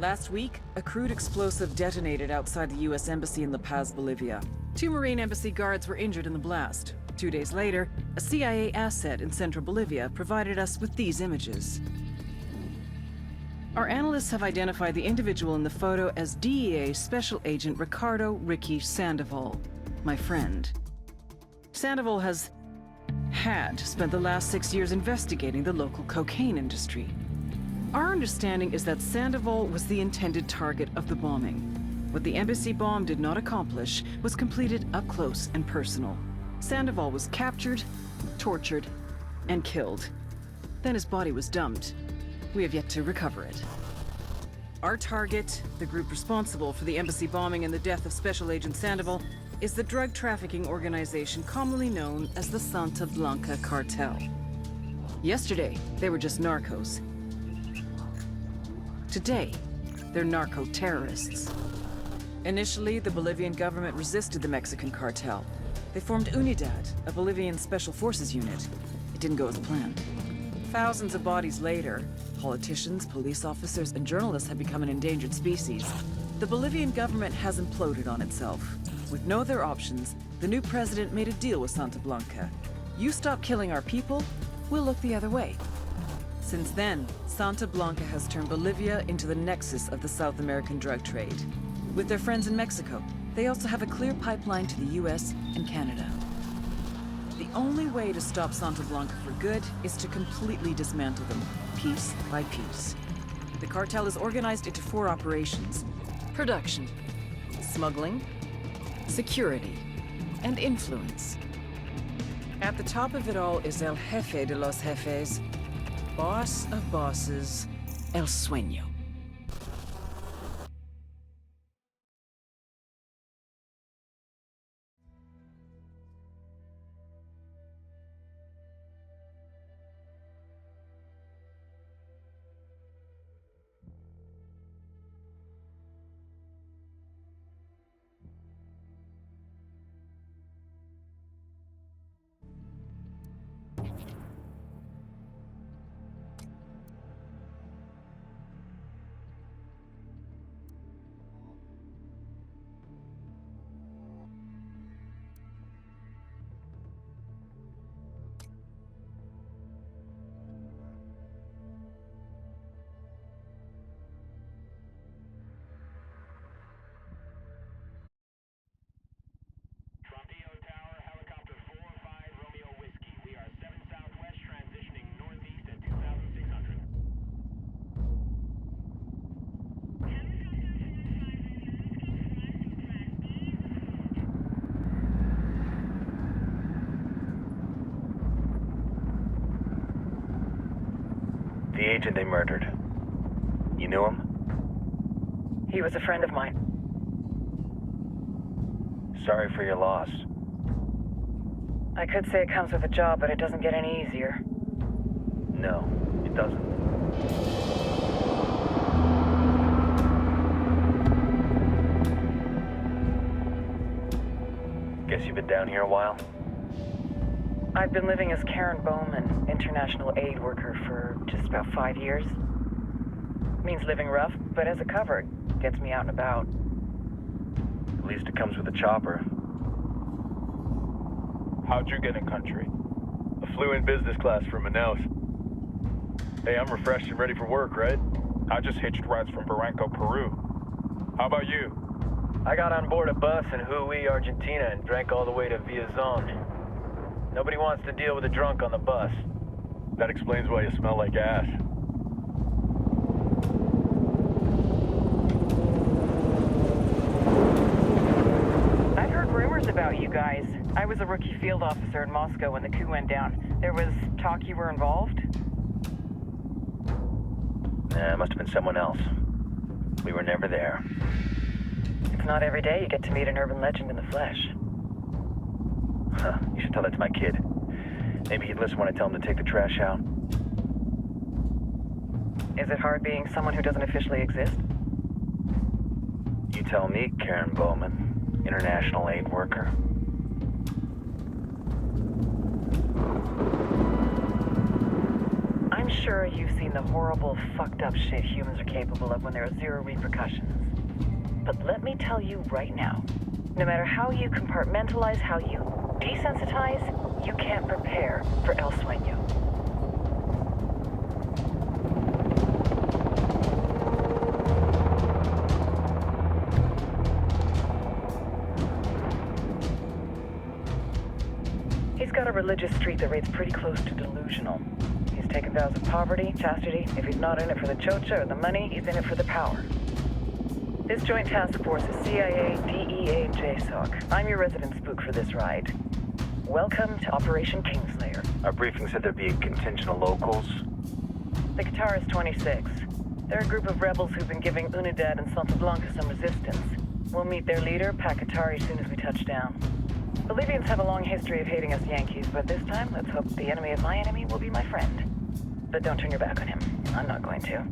Last week, a crude explosive detonated outside the U.S. Embassy in La Paz, Bolivia. 2 Marine Embassy guards were injured in the blast. 2 days later, a CIA asset in central Bolivia provided us with these images. Our analysts have identified the individual in the photo as DEA Special Agent Ricardo Ricky Sandoval, my friend. Sandoval had spent the last 6 years investigating the local cocaine industry. Our understanding is that Sandoval was the intended target of the bombing. What the embassy bomb did not accomplish was completed up close and personal. Sandoval was captured, tortured, and killed. Then his body was dumped. We have yet to recover it. Our target, the group responsible for the embassy bombing and the death of Special Agent Sandoval, is the drug trafficking organization commonly known as the Santa Blanca Cartel. Yesterday, they were just narcos. Today, they're narco-terrorists. Initially, the Bolivian government resisted the Mexican cartel. They formed UNIDAD, a Bolivian special forces unit. It didn't go as planned. Thousands of bodies later, politicians, police officers, and journalists have become an endangered species. The Bolivian government has imploded on itself. With no other options, the new president made a deal with Santa Blanca. You stop killing our people, we'll look the other way. Since then, Santa Blanca has turned Bolivia into the nexus of the South American drug trade. With their friends in Mexico, they also have a clear pipeline to the US and Canada. The only way to stop Santa Blanca for good is to completely dismantle them, piece by piece. The cartel is organized into 4 operations: production, smuggling, security, and influence. At the top of it all is El Jefe de los Jefes, boss of bosses, El Sueño. The agent they murdered. You knew him? He was a friend of mine. Sorry for your loss. I could say it comes with a job, but it doesn't get any easier. No, it doesn't. Guess you've been down here a while? I've been living as Karen Bowman, international aid worker, for just about 5 years. Means living rough, but as a cover, it gets me out and about. At least it comes with a chopper. How'd you get in country? I flew in business class from Manaus. Hey, I'm refreshed and ready for work, right? I just hitched rides from Barranco, Peru. How about you? I got on board a bus in Jujuy, Argentina, and drank all the way to Villazon. Nobody wants to deal with a drunk on the bus. That explains why you smell like ass. I've heard rumors about you guys. I was a rookie field officer in Moscow when the coup went down. There was talk you were involved? Nah, it must have been someone else. We were never there. It's not every day you get to meet an urban legend in the flesh. Huh, you should tell that to my kid. Maybe he'd listen when I tell him to take the trash out. Is it hard being someone who doesn't officially exist? You tell me, Karen Bowman, international aid worker. I'm I'm sure you've seen the horrible, fucked up shit humans are capable of when there are zero repercussions. But let me tell you right now, no matter how you compartmentalize, how you desensitize, you can't prepare for El Sueño. He's got a religious streak that rates pretty close to delusional. He's taken vows of poverty, chastity. If he's not in it for the chocha or the money, he's in it for the power. This joint task force is CIA, DEA, and JSOC. I'm your resident spook for this ride. Welcome to Operation Kingslayer. Our briefing said there'd be a contingent of locals. The Qatar is 26. They're a group of rebels who've been giving Unidad and Santa Blanca some resistance. We'll meet their leader, Pakatari, as soon as we touch down. Bolivians have a long history of hating us Yankees, but this time, let's hope the enemy of my enemy will be my friend. But don't turn your back on him. I'm not going to.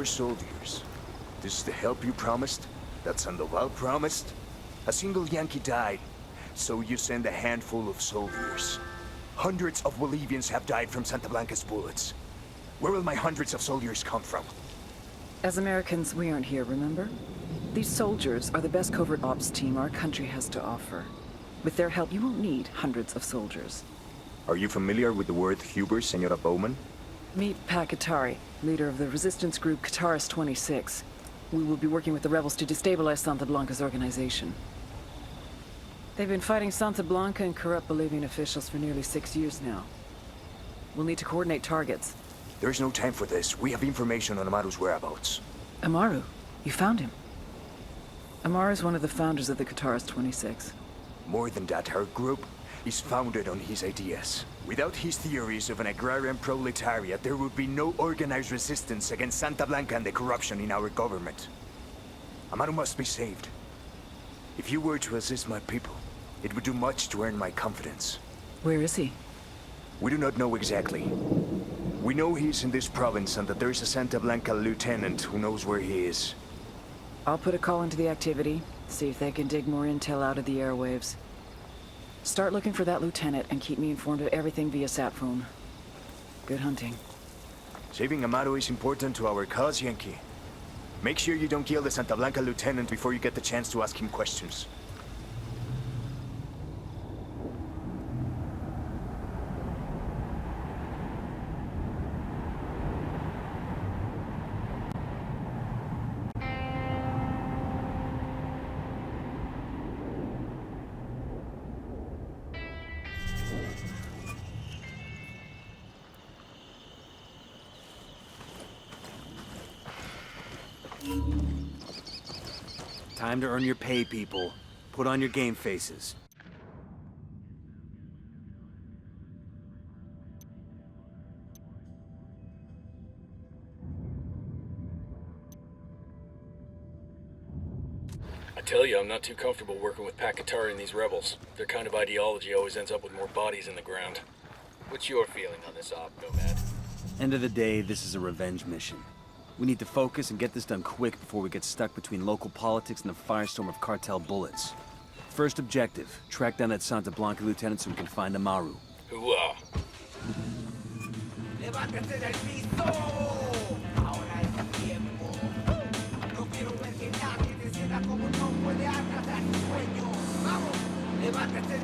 Soldiers. This is the help you promised? That Sandoval promised? A single Yankee died, so you send a handful of soldiers. Hundreds of Bolivians have died from Santa Blanca's bullets. Where will my hundreds of soldiers come from? As Americans, we aren't here, remember? These soldiers are the best covert ops team our country has to offer. With their help, you won't need hundreds of soldiers. Are you familiar with the word Huber, Senora Bowman? Meet Pakatari, leader of the resistance group Qatar's 26. We will be working with the rebels to destabilize Santa Blanca's organization. They've been fighting Santa Blanca and corrupt Bolivian officials for nearly 6 years now. We'll need to coordinate targets. There's no time for this. We have information on Amaru's whereabouts. Amaru? You found him? Amaru is one of the founders of the Qatar's 26. More than that, our group is founded on his ideas. Without his theories of an agrarian proletariat, there would be no organized resistance against Santa Blanca and the corruption in our government. Amaru must be saved. If you were to assist my people, it would do much to earn my confidence. Where is he? We do not know exactly. We know he's in this province and that there is a Santa Blanca lieutenant who knows where he is. I'll put a call into the activity, see if they can dig more intel out of the airwaves. Start looking for that lieutenant and keep me informed of everything via sat phone. Good hunting. Saving Amaru is important to our cause, Yankee. Make sure you don't kill the Santa Blanca lieutenant before you get the chance to ask him questions. Time to earn your pay, people. Put on your game faces. I tell you, I'm not too comfortable working with Pakatari and these rebels. Their kind of ideology always ends up with more bodies in the ground. What's your feeling on this op, Nomad? End of the day, this is a revenge mission. We need to focus and get this done quick before we get stuck between local politics and the firestorm of cartel bullets. First objective, track down that Santa Blanca lieutenant so we can find Amaru. Hooah! ¡Levántate del piso! Ahora es tiempo. No quiero ver que nadie te sienta como no puede atrasar tu sueño. ¡Vamos! ¡Levántate!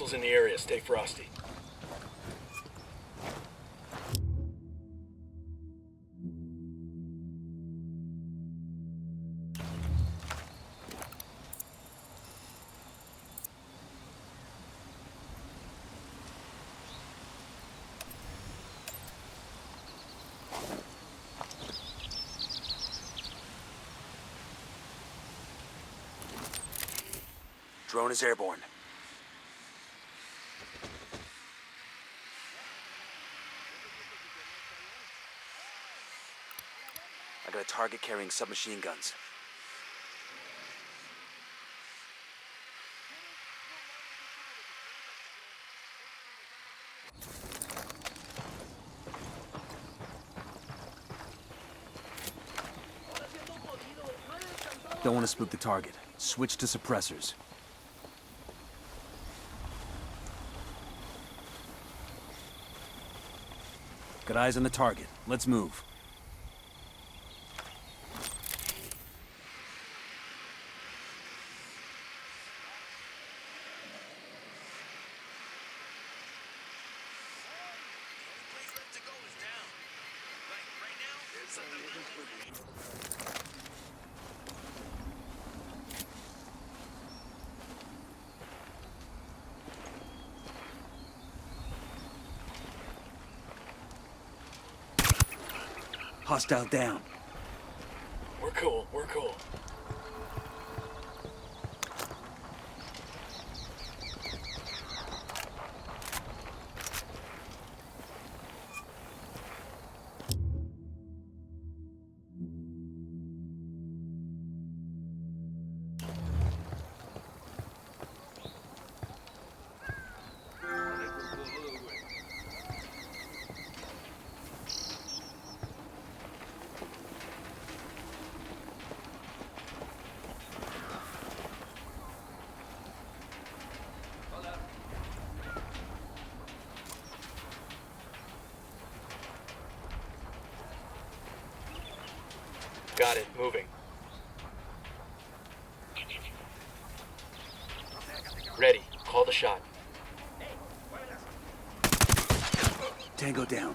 Hostiles in the area. Stay frosty. Drone is airborne. I got a target carrying submachine guns. Don't want to spook the target. Switch to suppressors. Got eyes on the target. Let's move. Hostile down. We're cool. We're cool. Got it. Moving. Ready. Call the shot. Tango down.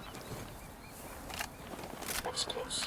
That was close.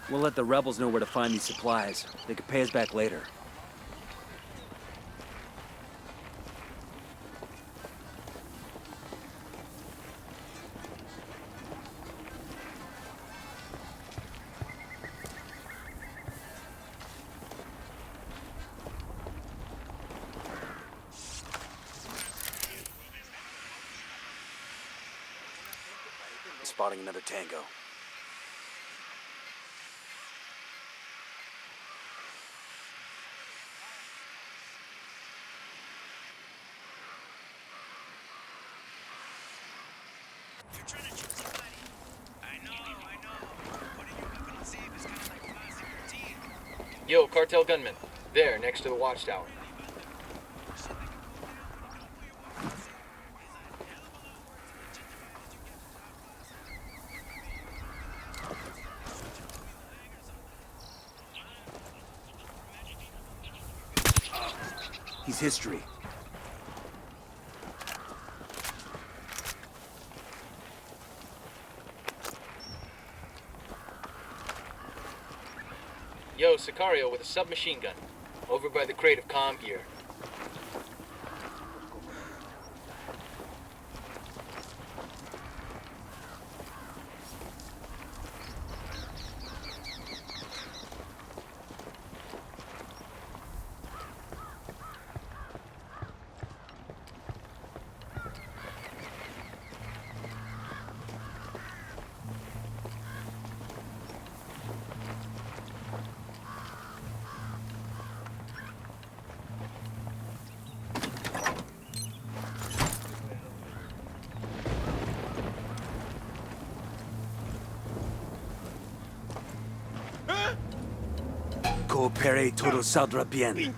We'll let the rebels know where to find these supplies. They could pay us back later. Spotting another tango. Yo, cartel gunman. There, next to the watchtower. He's history. Yo, Sicario with a submachine gun. Over by the crate of comm gear. coopere, todo saldrá bien.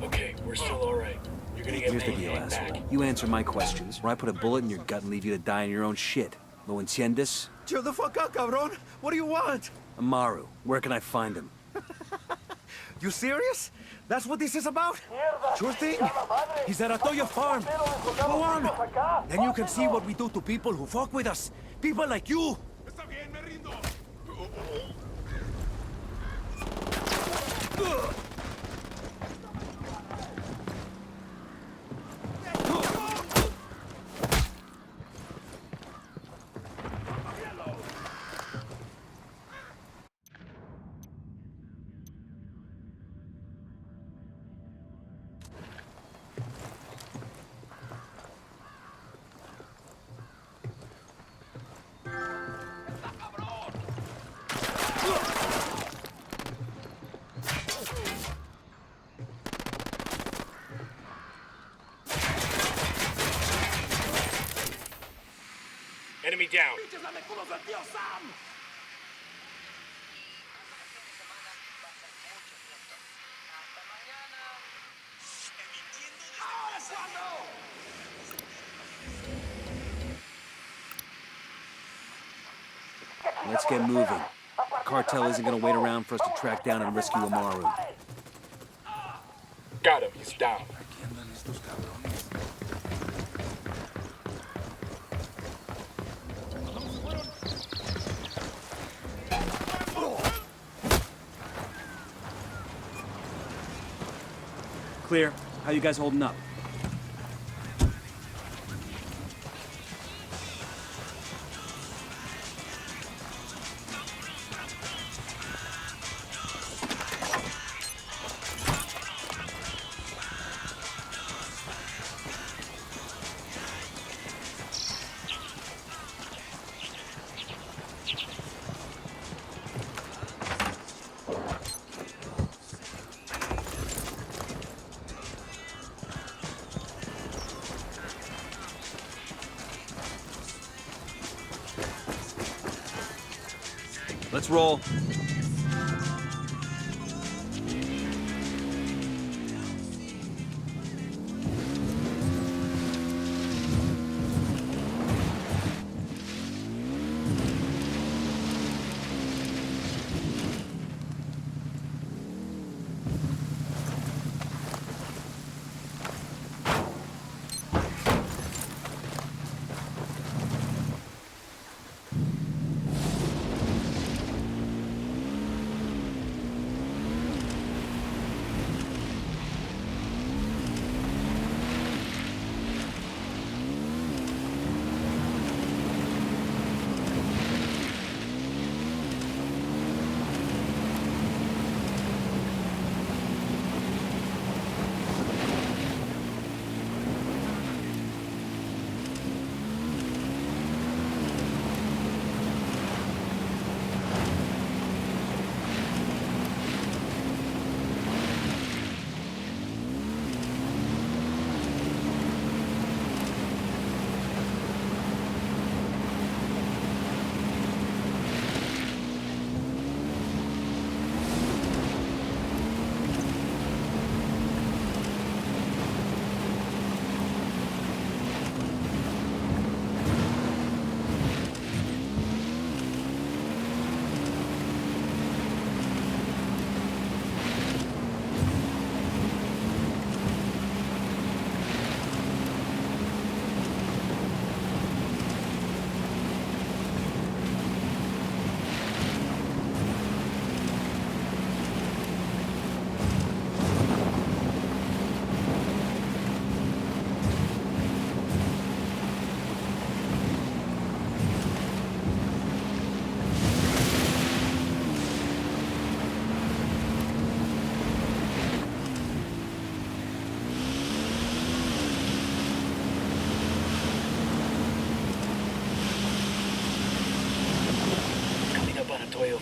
Okay, we're still alright. You're gonna get Here's the paid deal, back. asshole. You answer my questions, or I put a bullet in your gut and leave you to die in your own shit. ¿Lo entiendes? Chill the fuck out, cabron. What do you want? Amaru, where can I find him? You serious? That's what this is about? Sure thing. He's at Atoya Farm. Go on. Then you can see what we do to people who fuck with us. People like you. Enemy down. Let's get moving. The cartel isn't gonna wait around for us to track down and rescue Amaru. Got him, he's down. Clear. How you guys holding up? Let's roll.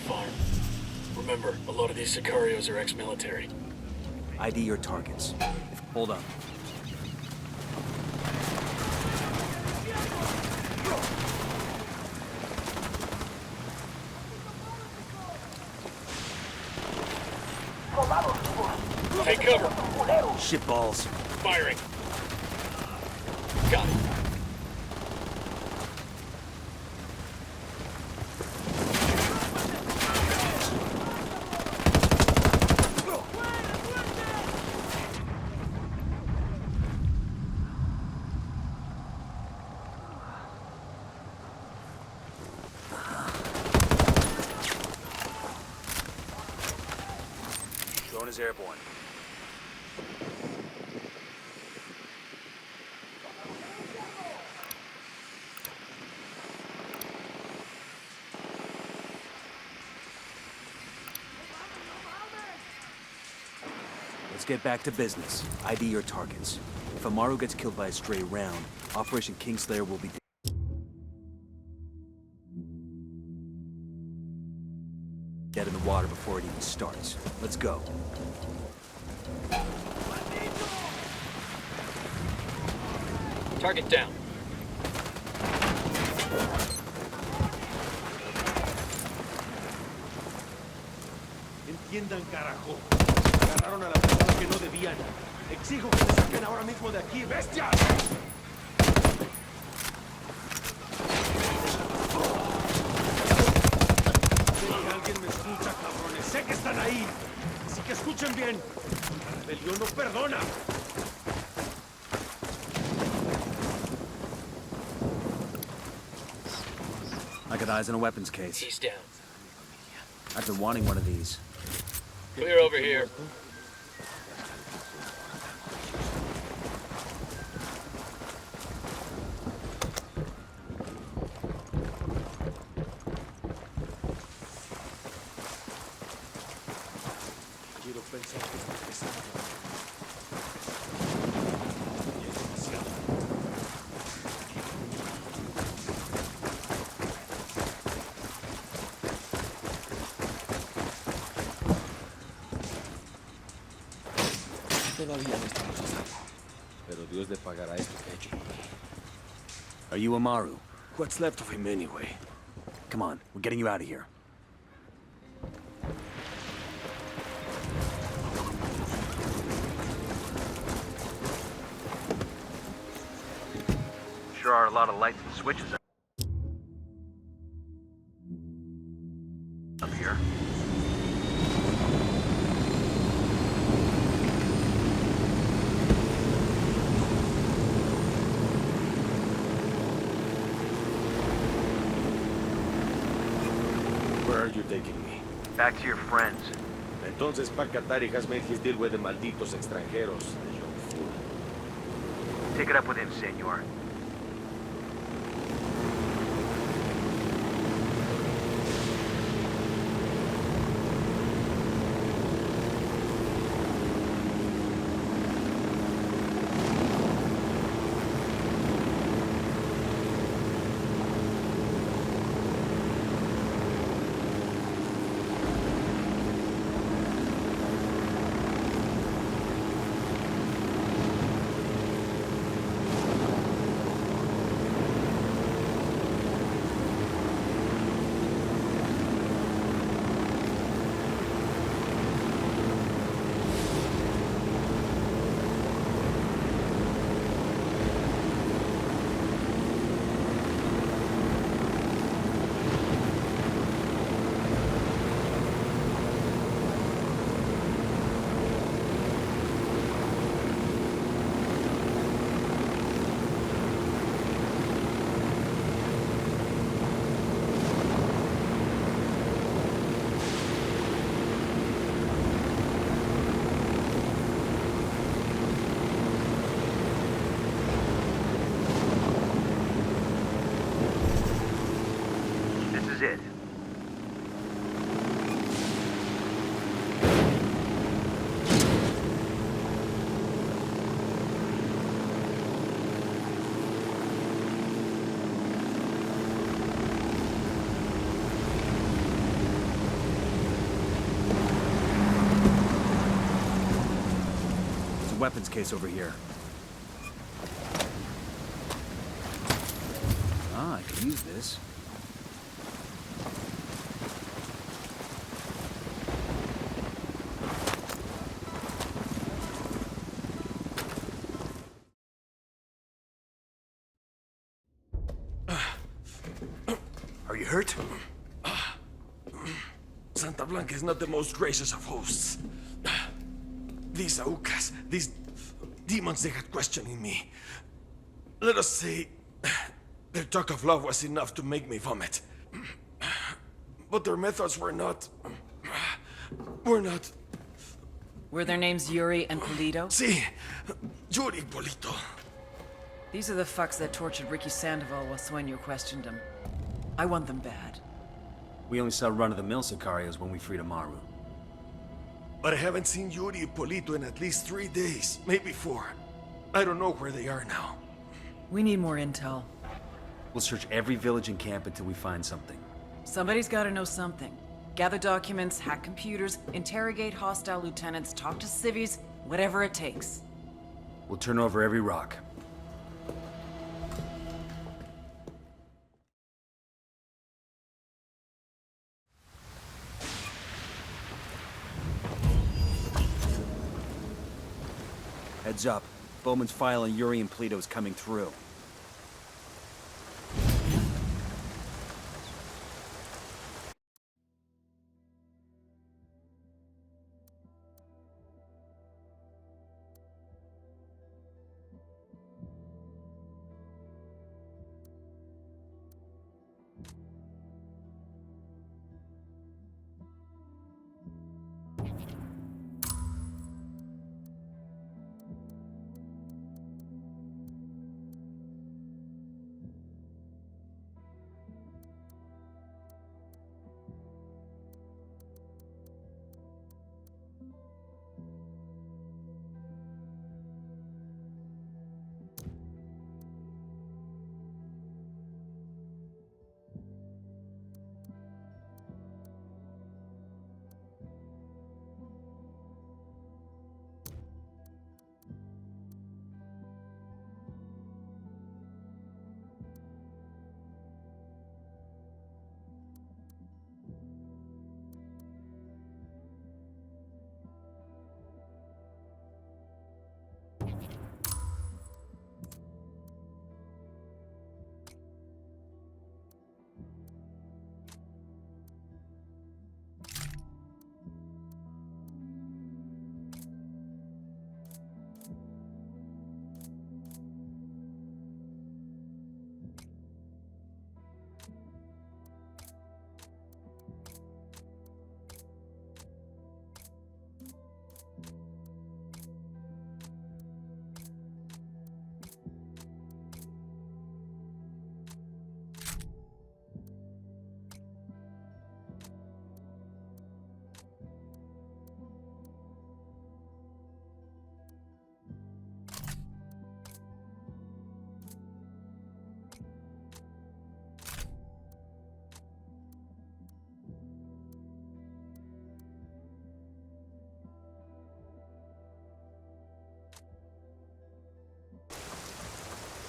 Farm. Remember, a lot of these sicarios are ex-military. ID your targets. Hold on. Take cover. Shit balls. Firing. Got it. Drone is airborne. Let's get back to business. ID your targets. If Amaru gets killed by a stray round, Operation Kingslayer will be dead in the water before it even starts. Let's go. Target down. Entiendan, carajo. Agarraron a la persona que no debían. Exijo que me saquen ahora mismo de aquí, bestias. Sé que alguien me escucha, cabrones. Sé que están ahí. Así que escuchen bien. La rebelión no perdona. I got eyes on a weapons case. He's down. I've been wanting one of these. Clear over here. Quiero pensar que estoy pesado. Y es demasiado. Todavía no estamos a salvo. Pero Dios le pagará esto que he hecho. Are you Amaru? What's left of him anyway? Come on, we're getting you out of here. Sure are a lot of lights and switches up here. Where are you taking me? Back to your friends. Entonces, Pakatari has made his deal with the malditos extranjeros, the young fool. Take it up with him, senor. This is it. There's a weapons case over here. Ah, I could use this. Are you hurt? Santa Blanca is not the most gracious of hosts. These Aucas, these demons they had questioning me. Let us say, their talk of love was enough to make me vomit. But their methods were not... Were their names Yuri and Polito? Sí, Yuri Polito. These are the fucks that tortured Ricky Sandoval while Sueño questioned him. I want them bad. We only saw run-of-the-mill Sicarios when we freed Amaru. But I haven't seen Yuri and Polito in at least 3 days, maybe 4. I don't know where they are now. We need more intel. We'll search every village and camp until we find something. Somebody's gotta know something. Gather documents, hack computers, interrogate hostile lieutenants, talk to civvies, whatever it takes. We'll turn over every rock. Heads up. Bowman's file on Yuri and Polito is coming through.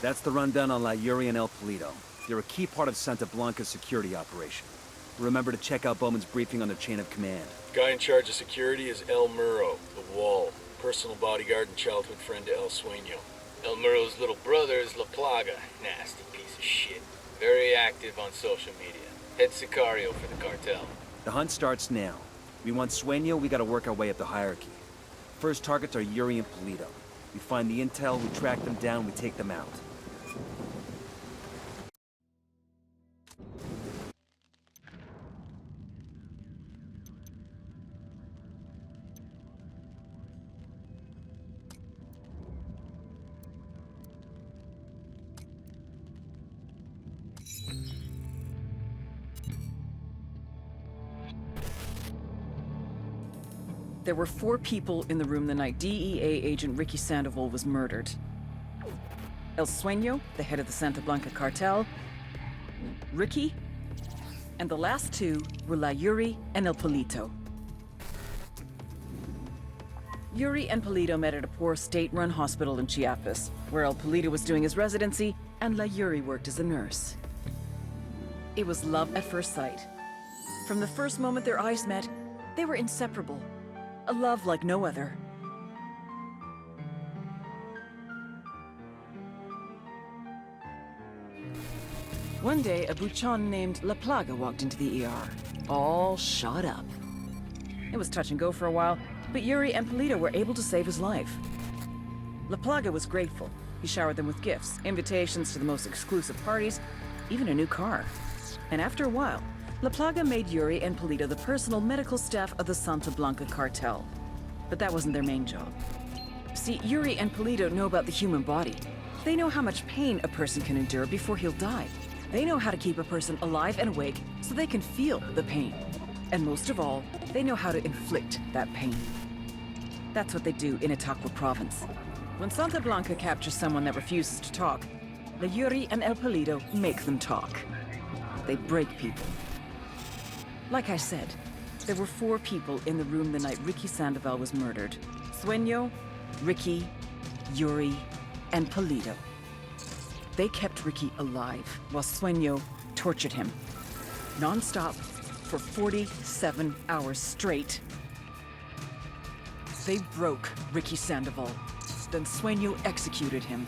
That's the rundown on La Yuri and El Polito. They're a key part of Santa Blanca's security operation. Remember to check out Bowman's briefing on their chain of command. Guy in charge of security is El Muro, the Wall, personal bodyguard and childhood friend to El Sueño. El Muro's little brother is La Plaga, nasty piece of shit. Very active on social media. Head Sicario for the cartel. The hunt starts now. We want Sueño, we gotta work our way up the hierarchy. First targets are Yuri and Polito. We find the intel, we track them down, we take them out. There were 4 people in the room the night DEA agent Ricky Sandoval was murdered. El Sueño, the head of the Santa Blanca cartel, Ricky, and the last 2 were La Yuri and El Polito. Yuri and Polito met at a poor state-run hospital in Chiapas, where El Polito was doing his residency and La Yuri worked as a nurse. It was love at first sight. From the first moment their eyes met, they were inseparable. A love like no other. One day, a buchon named La Plaga walked into the ER, all shot up. It was touch and go for a while, but Yuri and Polito were able to save his life. La Plaga was grateful. He showered them with gifts, invitations to the most exclusive parties, even a new car. And after a while, La Plaga made Yuri and Polito the personal medical staff of the Santa Blanca cartel. But that wasn't their main job. See, Yuri and Polito know about the human body. They know how much pain a person can endure before he'll die. They know how to keep a person alive and awake so they can feel the pain. And most of all, they know how to inflict that pain. That's what they do in Itaqua province. When Santa Blanca captures someone that refuses to talk, the Yuri and El Polito make them talk. They break people. Like I said, there were 4 people in the room the night Ricky Sandoval was murdered. Sueño, Ricky, Yuri, and Polito. They kept Ricky alive while Sueño tortured him. Non-stop for 47 hours straight. They broke Ricky Sandoval. Then Sueño executed him.